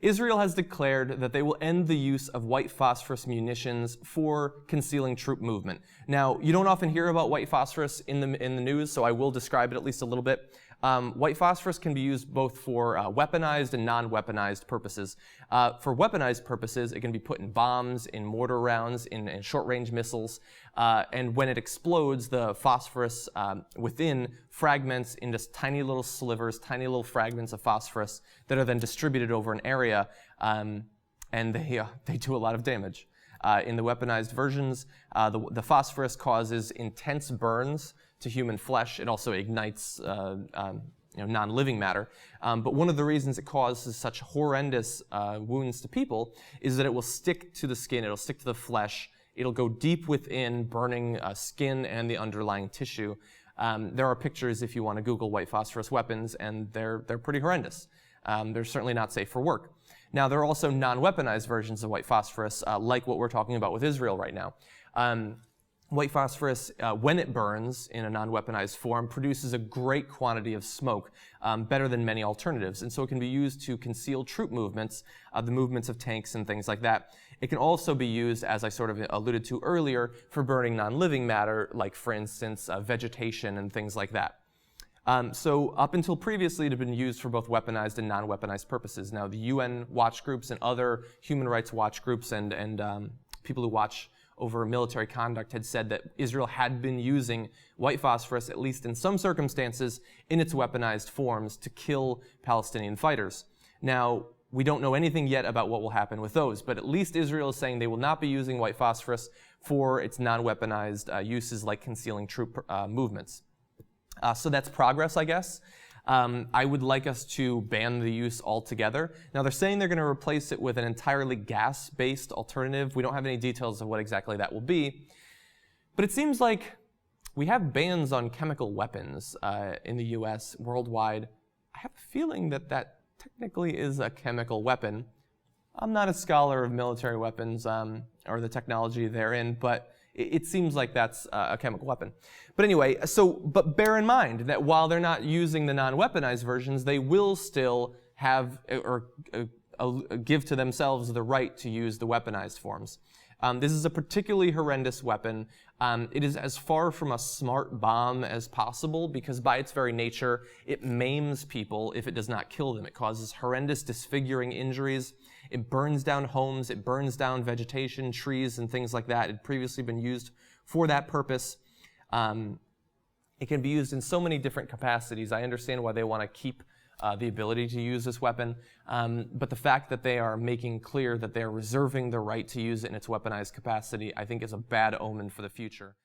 Israel has declared that they will end the use of white phosphorus munitions for concealing troop movement. Now, you don't often hear about white phosphorus in the news, so I will describe it at least a little bit. White phosphorus can be used both for weaponized and non-weaponized purposes. For weaponized purposes, it can be put in bombs, in mortar rounds, in short-range missiles, and when it explodes, the phosphorus within fragments into tiny little slivers, tiny little fragments of phosphorus that are then distributed over an area, and they do a lot of damage. In the weaponized versions, the phosphorus causes intense burns to human flesh. It also ignites non-living matter. But one of the reasons it causes such horrendous wounds to people is that it will stick to the skin, it'll stick to the flesh, it'll go deep within, burning skin and the underlying tissue. There are pictures if you want to Google white phosphorus weapons, and they're pretty horrendous. They're certainly not safe for work. Now, there are also non-weaponized versions of white phosphorus, like what we're talking about with Israel right now. White phosphorus, when it burns in a non-weaponized form, produces a great quantity of smoke, better than many alternatives. And so it can be used to conceal troop movements, the movements of tanks and things like that. It can also be used, as I sort of alluded to earlier, for burning non-living matter, like, for instance, vegetation and things like that. So up until previously, it had been used for both weaponized and non-weaponized purposes. Now, the UN watch groups and other human rights watch groups and people who watch over military conduct had said that Israel had been using white phosphorus, at least in some circumstances, in its weaponized forms to kill Palestinian fighters. Now, we don't know anything yet about what will happen with those, but at least Israel is saying they will not be using white phosphorus for its non-weaponized uses like concealing troop movements. So that's progress, I guess. I would like us to ban the use altogether. Now, they're saying they're going to replace it with an entirely gas-based alternative. We don't have any details of what exactly that will be. But it seems like we have bans on chemical weapons in the US worldwide. I have a feeling that that technically is a chemical weapon. I'm not a scholar of military weapons or the technology therein, but it seems like that's a chemical weapon. But anyway, but bear in mind that while they're not using the non-weaponized versions, they will still have or give to themselves the right to use the weaponized forms. This is a particularly horrendous weapon. It is as far from a smart bomb as possible because by its very nature, it maims people if it does not kill them. It causes horrendous disfiguring injuries. It burns down homes. It burns down vegetation, trees, and things like that. It had previously been used for that purpose. It can be used in so many different capacities. I understand why they want to keep the ability to use this weapon, but the fact that they are making clear that they're reserving the right to use it in its weaponized capacity, I think is a bad omen for the future.